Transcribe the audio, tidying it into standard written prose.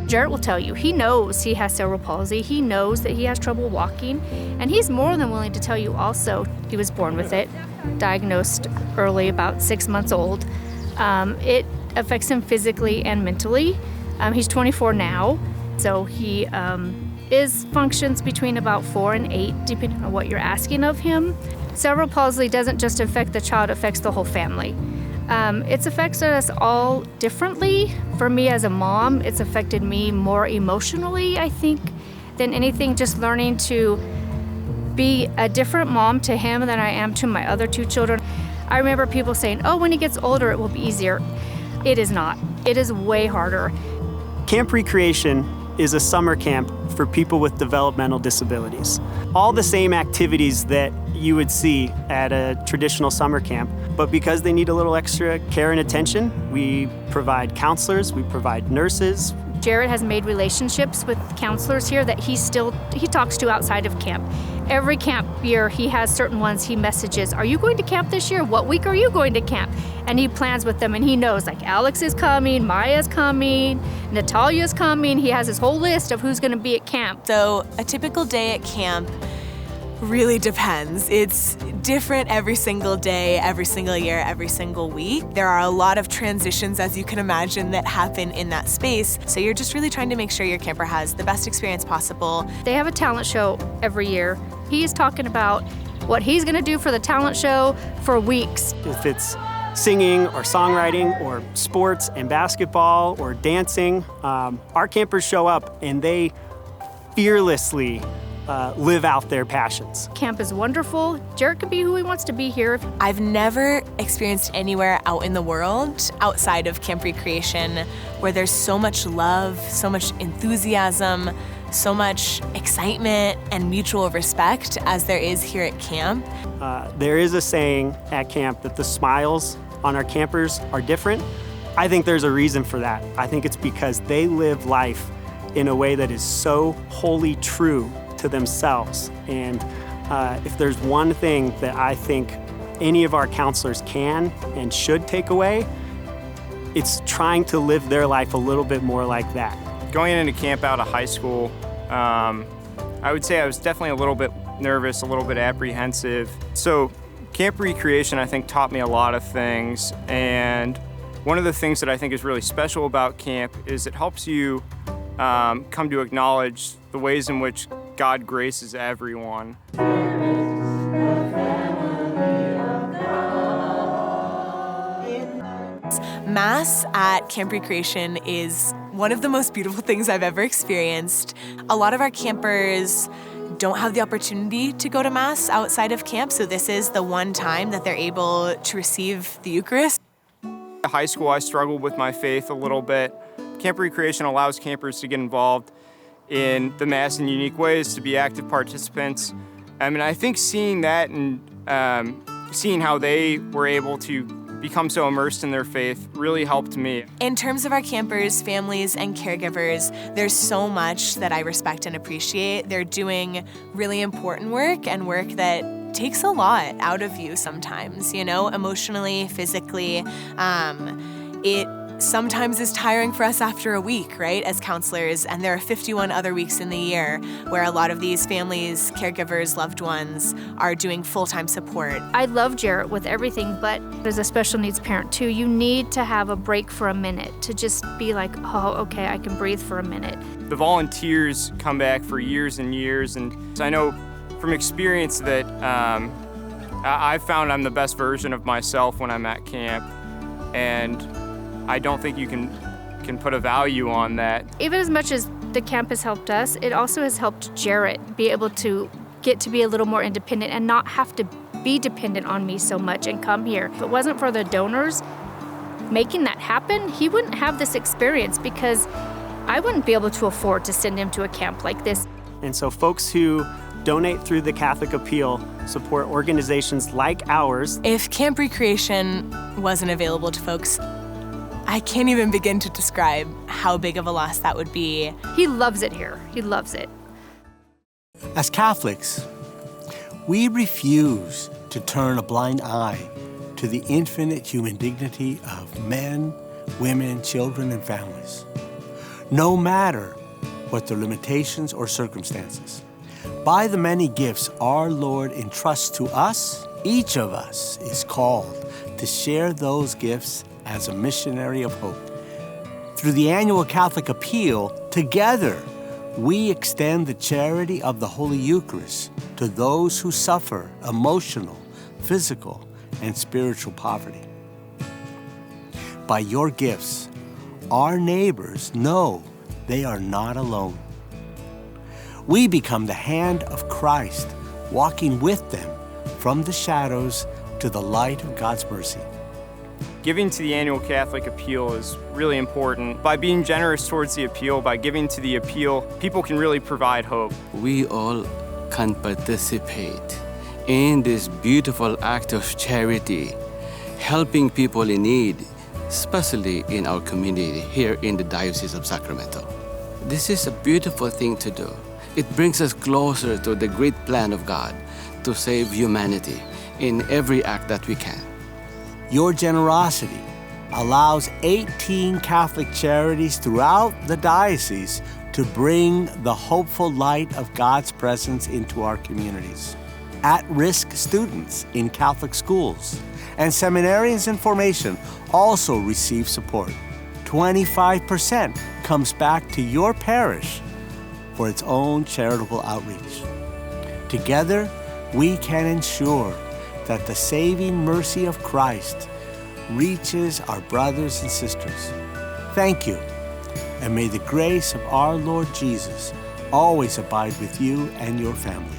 Jarrett will tell you, he knows he has cerebral palsy, he knows that he has trouble walking, and he's more than willing to tell you also he was born with it, diagnosed early, about 6 months old. It affects him physically and mentally. He's 24 now, so he functions between about 4 and 8, depending on what you're asking of him. Cerebral palsy doesn't just affect the child, it affects the whole family. It's affected us all differently. For me as a mom, it's affected me more emotionally, I think, than anything, just learning to be a different mom to him than I am to my other 2 children. I remember people saying, oh, when he gets older, it will be easier. It is not. It is way harder. Camp Recreation is a summer camp for people with developmental disabilities. All the same activities that you would see at a traditional summer camp, but because they need a little extra care and attention, we provide counselors, we provide nurses. Jarrett has made relationships with counselors here that he talks to outside of camp. Every camp year, he has certain ones he messages, are you going to camp this year? What week are you going to camp? And he plans with them, and he knows, like, Alex is coming, Maya's coming, Natalia's coming. He has his whole list of who's gonna be at camp. So a typical day at camp really depends. It's different every single day, every single year, every single week. There are a lot of transitions, as you can imagine, that happen in that space. So you're just really trying to make sure your camper has the best experience possible. They have a talent show every year. He's talking about what he's gonna do for the talent show for weeks. If it's singing or songwriting or sports and basketball or dancing, our campers show up and they fearlessly live out their passions. Camp is wonderful. Jarrett can be who he wants to be here. I've never experienced anywhere out in the world outside of Camp Recreation where there's so much love, so much enthusiasm, so much excitement and mutual respect as there is here at camp. There is a saying at camp that the smiles on our campers are different. I think there's a reason for that. I think it's because they live life in a way that is so wholly true to themselves. And if there's one thing that I think any of our counselors can and should take away, it's trying to live their life a little bit more like that. Going into camp out of high school, I would say I was definitely a little bit nervous, a little bit apprehensive. So Camp Recreation, I think, taught me a lot of things. And one of the things that I think is really special about camp is it helps you come to acknowledge the ways in which God graces everyone. Mass at Camp Recreation is one of the most beautiful things I've ever experienced. A lot of our campers don't have the opportunity to go to Mass outside of camp, so this is the one time that they're able to receive the Eucharist. In high school, I struggled with my faith a little bit. Camp Recreation allows campers to get involved in the Mass in unique ways, to be active participants. And I think seeing that and seeing how they were able to become so immersed in their faith really helped me. In terms of our campers, families, and caregivers, there's so much that I respect and appreciate. They're doing really important work and work that takes a lot out of you sometimes, you know, emotionally, physically. It sometimes is tiring for us after a week, right, as counselors, and there are 51 other weeks in the year where a lot of these families, caregivers, loved ones are doing full-time support. I love Jarrett with everything, but as a special needs parent too, you need to have a break for a minute to just be like, oh, okay, I can breathe for a minute. The volunteers come back for years and years, and I know from experience that I've found I'm the best version of myself when I'm at camp, and I don't think you can put a value on that. Even as much as the camp has helped us, it also has helped Jarrett be able to get to be a little more independent and not have to be dependent on me so much and come here. If it wasn't for the donors making that happen, he wouldn't have this experience because I wouldn't be able to afford to send him to a camp like this. And so folks who donate through the Catholic Appeal support organizations like ours. If Camp Recreation wasn't available to folks, I can't even begin to describe how big of a loss that would be. He loves it here. He loves it. As Catholics, we refuse to turn a blind eye to the infinite human dignity of men, women, children, and families. no matter what their limitations or circumstances. By the many gifts our Lord entrusts to us, each of us is called to share those gifts as a missionary of hope. Through the annual Catholic Appeal, together we extend the charity of the Holy Eucharist to those who suffer emotional, physical, and spiritual poverty. By your gifts, our neighbors know they are not alone. We become the hand of Christ, walking with them from the shadows to the light of God's mercy. Giving to the annual Catholic Appeal is really important. By being generous towards the appeal, by giving to the appeal, people can really provide hope. We all can participate in this beautiful act of charity, helping people in need, especially in our community here in the Diocese of Sacramento. This is a beautiful thing to do. It brings us closer to the great plan of God to save humanity in every act that we can. Your generosity allows 18 Catholic charities throughout the diocese to bring the hopeful light of God's presence into our communities. At-risk students in Catholic schools and seminarians in formation also receive support. 25% comes back to your parish for its own charitable outreach. Together, we can ensure that the saving mercy of Christ reaches our brothers and sisters. Thank you, and may the grace of our Lord Jesus always abide with you and your family.